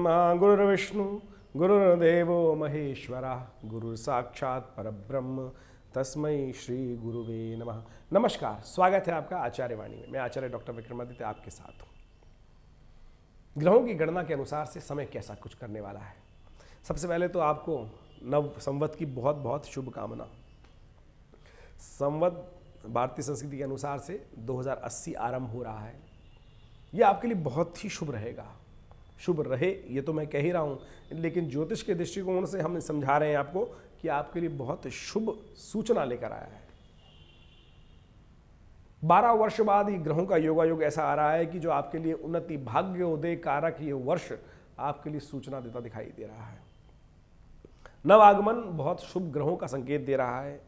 ब्रह्मा गुरुर्विष्णु गुरुर्देवो महेश्वरा गुरुर्साक्षात् परब्रह्म तस्मै श्री गुरुवे नमः। नमस्कार, स्वागत है आपका आचार्य वाणी में। मैं आचार्य डॉक्टर विक्रमादित्य आपके साथ हूँ। ग्रहों की गणना के अनुसार से समय कैसा कुछ करने वाला है। सबसे पहले तो आपको नव संवत की बहुत बहुत शुभकामना। संवत भारतीय संस्कृति के अनुसार से 2080 आरंभ हो रहा है। यह आपके लिए बहुत ही शुभ रहेगा। शुभ रहे ये तो मैं कह ही रहा हूँ, लेकिन ज्योतिष के दृष्टिकोण से हम समझा रहे हैं आपको कि आपके लिए बहुत शुभ सूचना लेकर आया है। 12 वर्ष बाद ये ग्रहों का योगायोग ऐसा आ रहा है कि जो आपके लिए उन्नति भाग्य उदय कारक ये वर्ष आपके लिए सूचना देता दिखाई दे रहा है। नव आगमन बहुत शुभ ग्रहों का संकेत दे रहा है।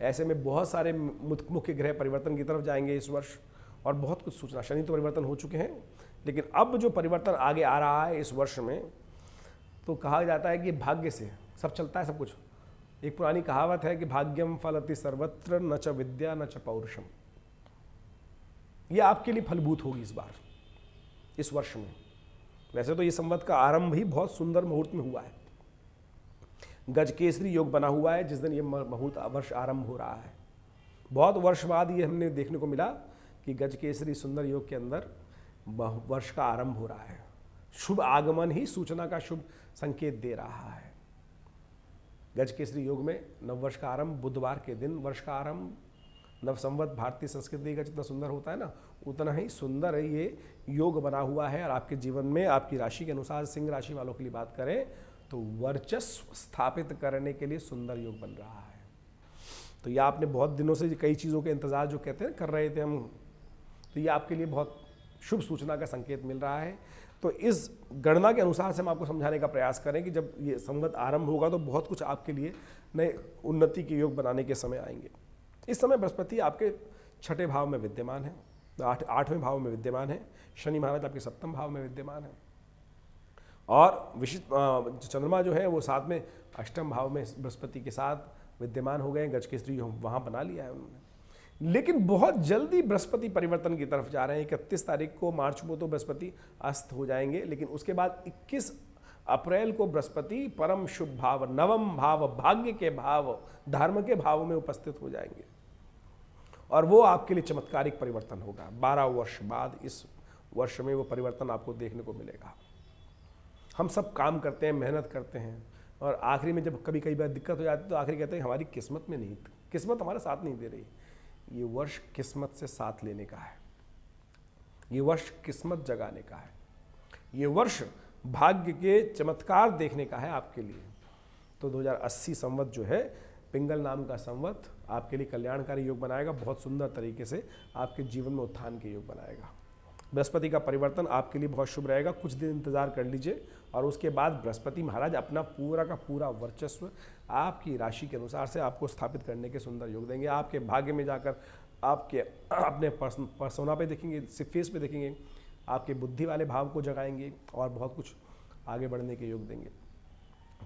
ऐसे में बहुत सारे मुख्य ग्रह परिवर्तन की तरफ जाएंगे इस वर्ष और बहुत कुछ सूचना। शनि तो परिवर्तन हो चुके हैं, लेकिन अब जो परिवर्तन आगे आ रहा है इस वर्ष में, तो कहा जाता है कि भाग्य से सब चलता है सब कुछ। एक पुरानी कहावत है कि भाग्यम फलति सर्वत्र न च विद्या न च पौरुषम। यह आपके लिए फलभूत होगी इस बार, इस वर्ष में। वैसे तो ये संवत का आरंभ ही बहुत सुंदर मुहूर्त में हुआ है। गजकेसरी योग बना हुआ है जिस दिन ये मुहूर्त वर्ष आरंभ हो रहा है। बहुत वर्ष बाद ये हमने देखने को मिला कि गजकेसरी सुंदर योग के अंदर वर्ष का आरंभ हो रहा है। शुभ आगमन ही सूचना का शुभ संकेत दे रहा है। गजकेसरी योग में नववर्ष का आरंभ, बुधवार के दिन वर्ष का आरंभ। नव संवत भारतीय संस्कृति का जितना सुंदर होता है ना, उतना ही सुंदर है ये योग बना हुआ है। और आपके जीवन में आपकी राशि के अनुसार सिंह राशि वालों के लिए बात करें तो वर्चस्व स्थापित करने के लिए सुंदर योग बन रहा है। तो ये आपने बहुत दिनों से कई चीज़ों के इंतजार जो कहते हैं कर रहे थे हम, तो ये आपके लिए बहुत शुभ सूचना का संकेत मिल रहा है। तो इस गणना के अनुसार से हम आपको समझाने का प्रयास करें कि जब ये संवत आरंभ होगा तो बहुत कुछ आपके लिए नए उन्नति के योग बनाने के समय आएंगे। इस समय बृहस्पति आपके 6ठे भाव में विद्यमान है, 8वें भाव में विद्यमान है। शनि महाराज आपके 7वें भाव में विद्यमान है और चंद्रमा जो है वो साथ में 8वें भाव में बृहस्पति के साथ विद्यमान हो गए। गजकेसरी वहाँ बना लिया है उन्होंने। लेकिन बहुत जल्दी बृहस्पति परिवर्तन की तरफ जा रहे हैं। 31 तारीख को मार्च को तो बृहस्पति अस्त हो जाएंगे, लेकिन उसके बाद 21 अप्रैल को बृहस्पति परम शुभ भाव, नवम भाव, भाग्य के भाव, धर्म के भाव में उपस्थित हो जाएंगे और वो आपके लिए चमत्कारिक परिवर्तन होगा। 12 वर्ष बाद इस वर्ष में वो परिवर्तन आपको देखने को मिलेगा। हम सब काम करते हैं, मेहनत करते हैं और आखिरी में जब कभी कई बार दिक्कत हो जाती है तो आखिरी कहते हैं हमारी किस्मत में नहीं, किस्मत हमारा साथ नहीं दे रही। ये वर्ष किस्मत से साथ लेने का है। ये वर्ष किस्मत जगाने का है। ये वर्ष भाग्य के चमत्कार देखने का है आपके लिए। तो 2080 संवत जो है, पिंगल नाम का संवत आपके लिए कल्याणकारी योग बनाएगा। बहुत सुंदर तरीके से आपके जीवन में उत्थान के योग बनाएगा। बृहस्पति का परिवर्तन आपके लिए बहुत शुभ रहेगा। कुछ दिन इंतजार कर लीजिए और उसके बाद बृहस्पति महाराज अपना पूरा का पूरा वर्चस्व आपकी राशि के अनुसार से आपको स्थापित करने के सुंदर योग देंगे। आपके भाग्य में जाकर आपके अपने पर्सोना पे देखेंगे, फेस पे देखेंगे, आपके बुद्धि वाले भाव को जगाएंगे और बहुत कुछ आगे बढ़ने के योग देंगे।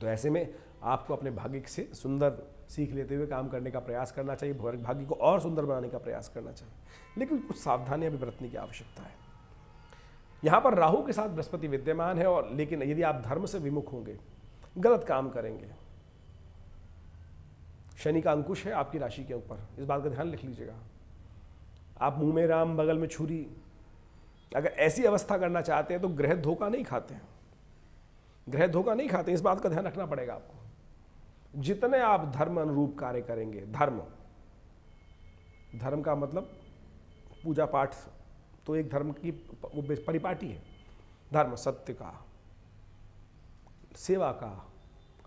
तो ऐसे में आपको अपने भाग्य से सुंदर सीख लेते हुए काम करने का प्रयास करना चाहिए। भाग्य को और सुंदर बनाने का प्रयास करना चाहिए, लेकिन कुछ सावधानियां भी बरतने की आवश्यकता है। यहाँ पर राहु के साथ बृहस्पति विद्यमान है और लेकिन यदि आप धर्म से विमुख होंगे, गलत काम करेंगे, शनि का अंकुश है आपकी राशि के ऊपर, इस बात का ध्यान लिख लीजिएगा। आप मुंह में राम बगल में छुरी, अगर ऐसी अवस्था करना चाहते हैं तो ग्रह धोखा नहीं खाते हैं। ग्रह धोखा नहीं खाते, इस बात का ध्यान रखना पड़ेगा आपको। जितने आप धर्म अनुरूप कार्य करेंगे, धर्म का मतलब पूजा पाठ तो एक धर्म की परिपाटी है। धर्म सत्य का, सेवा का,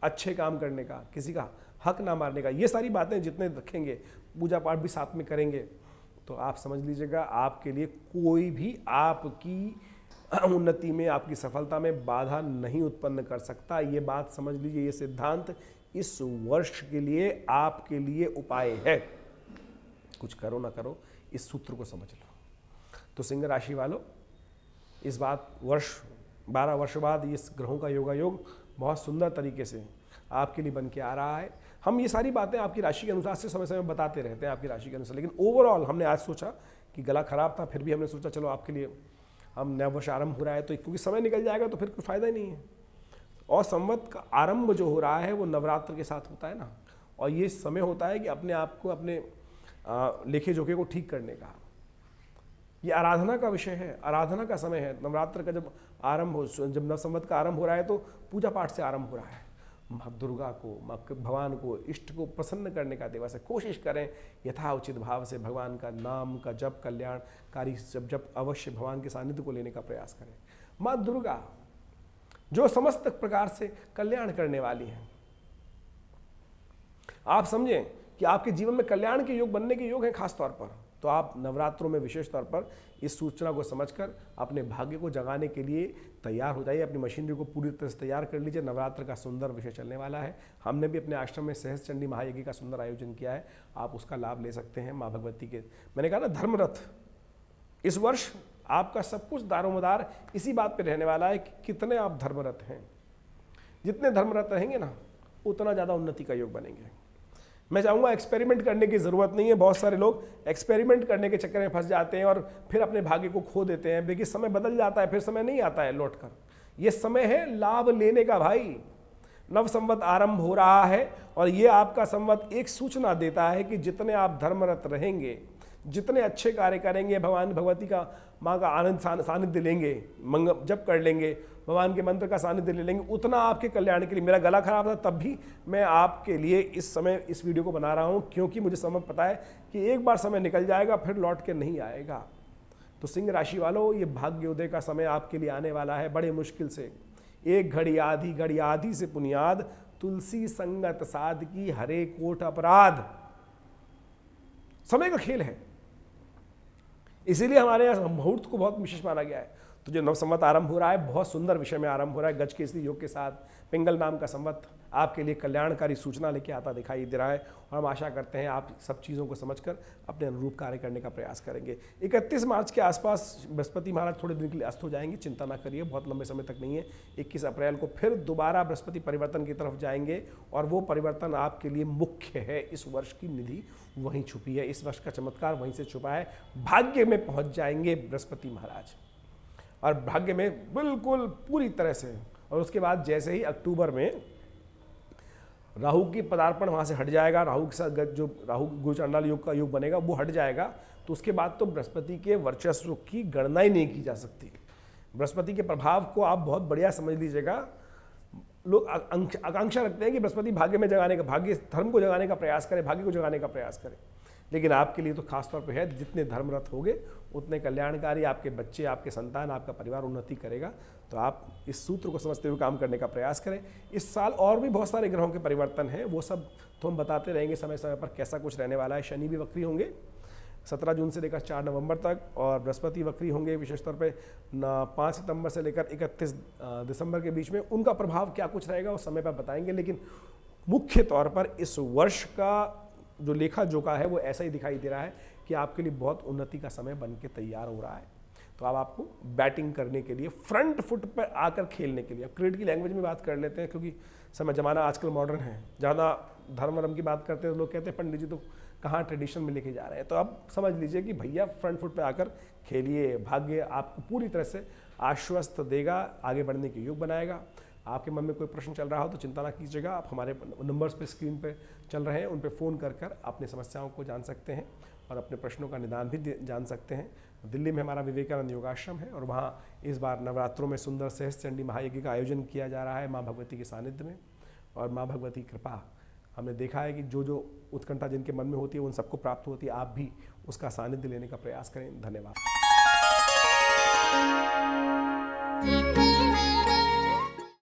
अच्छे काम करने का, किसी का हक ना मारने का, ये सारी बातें जितने रखेंगे, पूजा पाठ भी साथ में करेंगे, तो आप समझ लीजिएगा आपके लिए कोई भी आपकी उन्नति में, आपकी सफलता में बाधा नहीं उत्पन्न कर सकता। ये बात समझ लीजिए। ये सिद्धांत इस वर्ष के लिए आपके लिए उपाय है। कुछ करो ना करो, इस सूत्र को समझ लो। तो सिंह राशि वालों, इस बात 12 वर्ष बाद इस ग्रहों का योगायोग बहुत सुंदर तरीके से आपके लिए बन के आ रहा है। हम ये सारी बातें आपकी राशि के अनुसार से समय समय बताते रहते हैं आपकी राशि के अनुसार, लेकिन ओवरऑल हमने आज सोचा कि गला खराब था, फिर भी हमने सोचा चलो आपके लिए हम नव वर्ष आरंभ हो रहा है तो क्योंकि समय निकल जाएगा तो फिर कोई फायदा ही नहीं है। और संवत का आरंभ जो हो रहा है वो नवरात्र के साथ होता है ना, और ये समय होता है कि अपने आप को, अपने लेखे जोखे को ठीक करने का। ये आराधना का विषय है, आराधना का समय है। नवरात्र का जब आरंभ हो, जब नव संवत का आरंभ हो रहा है तो पूजा पाठ से आरंभ हो रहा है। माँ दुर्गा को, माँ भगवान को, इष्ट को प्रसन्न करने का दिवस है। कोशिश करें यथाउचित भाव से भगवान का नाम का जप, कल्याणकारी जप अवश्य भगवान के सानिध्य को लेने का प्रयास करें। माँ दुर्गा जो समस्त प्रकार से कल्याण करने वाली हैं, आप समझें कि आपके जीवन में कल्याण के योग बनने के योग हैं खास तौर पर, तो आप नवरात्रों में विशेष तौर पर इस सूचना को समझकर अपने भाग्य को जगाने के लिए तैयार हो जाइए। अपनी मशीनरी को पूरी तरह से तैयार कर लीजिए। नवरात्र का सुंदर विषय चलने वाला है। हमने भी अपने आश्रम में सहस्त्र चंडी महायज्ञ का सुंदर आयोजन किया है, आप उसका लाभ ले सकते हैं। माँ भगवती के, मैंने कहा ना, धर्मरथ, इस वर्ष आपका सब कुछ दारोमदार इसी बात पर रहने वाला है कि कितने आप धर्मरथ हैं। जितने धर्मरथ रहेंगे ना, उतना ज़्यादा उन्नति का योग बनेंगे। मैं चाहूँगा एक्सपेरिमेंट करने की ज़रूरत नहीं है। बहुत सारे लोग एक्सपेरिमेंट करने के चक्कर में फंस जाते हैं और फिर अपने भाग्य को खो देते हैं। देखिए समय बदल जाता है, फिर समय नहीं आता है लौट कर। ये समय है लाभ लेने का भाई। नव संवत आरंभ हो रहा है और ये आपका संवत एक सूचना देता है कि जितने आप धर्मरत रहेंगे, जितने अच्छे कार्य करेंगे, भगवान भगवती का, माँ का आनंद सानिध्य लेंगे, जप कर लेंगे, भगवान के मंत्र का सानिध्य ले लेंगे, उतना आपके कल्याण के लिए। मेरा गला खराब था तब भी मैं आपके लिए इस समय इस वीडियो को बना रहा हूँ, क्योंकि मुझे समय पता है कि एक बार समय निकल जाएगा फिर लौट के नहीं आएगा। तो सिंह राशि वालों, ये भाग्योदय का समय आपके लिए आने वाला है बड़े मुश्किल से। एक घड़ी आधी से पुनियाद, तुलसी संगत साध की हरे कोट अपराध। समय का खेल है, इसीलिए हमारे यहाँ मुहूर्त को बहुत विशेष माना गया है। तो जो नव संवत आरंभ हो रहा है, बहुत सुंदर विषय में आरंभ हो रहा है। गज केसरी योग के साथ पिंगल नाम का संवत आपके लिए कल्याणकारी सूचना लेके आता दिखाई दे रहा है, और हम आशा करते हैं आप सब चीज़ों को समझकर अपने अनुरूप कार्य करने का प्रयास करेंगे। 31 मार्च के आसपास बृहस्पति महाराज थोड़े दिन के लिए अस्त हो जाएंगे, चिंता ना करिए, बहुत लंबे समय तक नहीं है। 21 अप्रैल को फिर दोबारा बृहस्पति परिवर्तन की तरफ जाएंगे, और वो परिवर्तन आपके लिए मुख्य है। इस वर्ष की निधि वहीं छुपी है, इस वर्ष का चमत्कार वहीं से छुपा है। भाग्य में पहुँच जाएंगे बृहस्पति महाराज, और भाग्य में बिल्कुल पूरी तरह से। और उसके बाद जैसे ही अक्टूबर में राहु की पदार्पण वहाँ से हट जाएगा, राहु के साथ जो राहु गुरु चांडाल योग का योग बनेगा वो हट जाएगा, तो उसके बाद तो बृहस्पति के वर्चस्व की गणना ही नहीं की जा सकती। बृहस्पति के प्रभाव को आप बहुत बढ़िया समझ लीजिएगा। लोग आकांक्षा रखते हैं कि बृहस्पति भाग्य में जगाने का, भाग्य धर्म को जगाने का प्रयास करे, भाग्य को जगाने का प्रयास करे, लेकिन आपके लिए तो खास तौर पे है। जितने धर्मरत होंगे उतने कल्याणकारी आपके बच्चे, आपके संतान, आपका परिवार उन्नति करेगा। तो आप इस सूत्र को समझते हुए काम करने का प्रयास करें। इस साल और भी बहुत सारे ग्रहों के परिवर्तन हैं, वो सब तो हम बताते रहेंगे समय समय पर कैसा कुछ रहने वाला है। शनि भी वक्री होंगे 17 जून से लेकर 4 नवंबर तक, और बृहस्पति वक्री होंगे विशेष तौर पे 5 सितंबर से लेकर 31 दिसंबर के बीच में। उनका प्रभाव क्या कुछ रहेगा उस समय पर बताएंगे, लेकिन मुख्य तौर पर इस वर्ष का जो लेखा जोखा है वो ऐसा ही दिखाई दे रहा है कि आपके लिए बहुत उन्नति का समय बन के तैयार हो रहा है। तो अब आपको बैटिंग करने के लिए, फ्रंट फुट पर आकर खेलने के लिए, अब क्रिकेट की लैंग्वेज में बात कर लेते हैं, क्योंकि समय ज़माना आजकल मॉडर्न है। ज़्यादा धर्म वर्म की बात करते हैं तो लोग कहते हैं पंडित जी तो कहाँ ट्रेडिशन में लेके जा रहे हैं। तो अब समझ लीजिए कि भैया फ्रंट फुट पर आकर खेलिए। भाग्य आपको पूरी तरह से आश्वस्त देगा, आगे बढ़ने के योग बनाएगा। आपके मन में कोई प्रश्न चल रहा हो तो चिंता ना कीजिएगा, आप हमारे नंबर्स पे स्क्रीन पे चल रहे हैं, उन पे फ़ोन कर कर अपनी समस्याओं को जान सकते हैं और अपने प्रश्नों का निदान भी जान सकते हैं। दिल्ली में हमारा विवेकानंद योगाश्रम है, और वहाँ इस बार नवरात्रों में सुंदर सहस्त्र चंडी महायज्ञ का आयोजन किया जा रहा है माँ भगवती के सानिध्य में। और माँ भगवती कृपा, हमने देखा है कि जो जो उत्कंठा जिनके मन में होती है उन सबको प्राप्त होती है। आप भी उसका सानिध्य लेने का प्रयास करें। धन्यवाद।